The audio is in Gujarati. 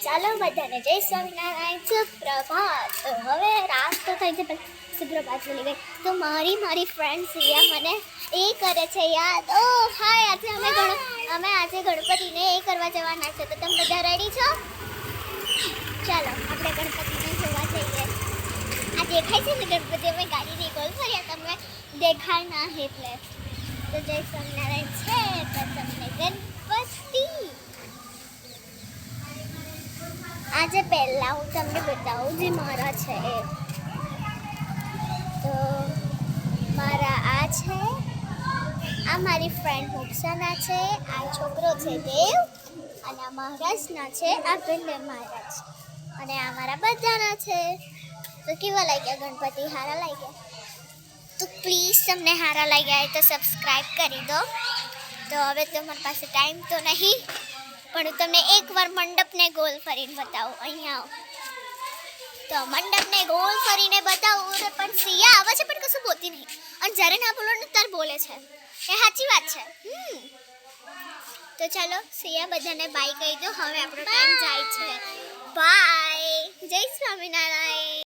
ચાલો બધાને જય સ્વામિનારાયણ સુપ્રભાત. તો હવે રાત તો થઈ છે પણ સુપ્રભાત બોલી ગઈ. તો મારી ફ્રેન્ડ સિયા મને એ કરે છે યાદ. ઓ હાય, અમે આજે ગણપતિને એ કરવા જવાના છે. તો તમે બધા રેડી છો? ચાલો આપણે ગણપતિને જોવા જઈએ. આ દેખાય છે ને ગણપતિ, અમે ગાડીની ગોલ ફર્યા, તમે દેખાય ના એટલે. તો જય સ્વામિનારાયણ છે તો તમને ગણપતિ. આજે પહેલા હું તમને બતાવું જે મારા છે. તો મારા આ છે, આ મારી ફ્રેન્ડ મોક્ષાના છે, આ છોકરો છે દેવ, અને આ મહારાજના છે, આ બંને મહારાજ, અને આ મારા બધાના છે. તો કેવા લાગ્યા ગણપતિ? હારા લાગ્યા? તો પ્લીઝ તમને હારા લાગ્યા હોય તો સબસ્ક્રાઈબ કરી દો. તો હવે તમારી પાસે ટાઈમ તો નહીં, પણ હું તમને એકવાર મંડપને ગોલ ફરીને બતાવું. અહીંયા આવો તો મંડપને ગોલ ફરીને બતાવું. પણ સિયા આવે છે પણ કશું બોલતી નહીં, અને જ્યારે ના બોલો ને ત્યારે બોલે છે. એ સાચી વાત છે. તો ચાલો સિયા બધાને બાય કહી દો. હવે આપણો ટાઈમ જાય છે. બાય. જય સ્વામિનારાયણ.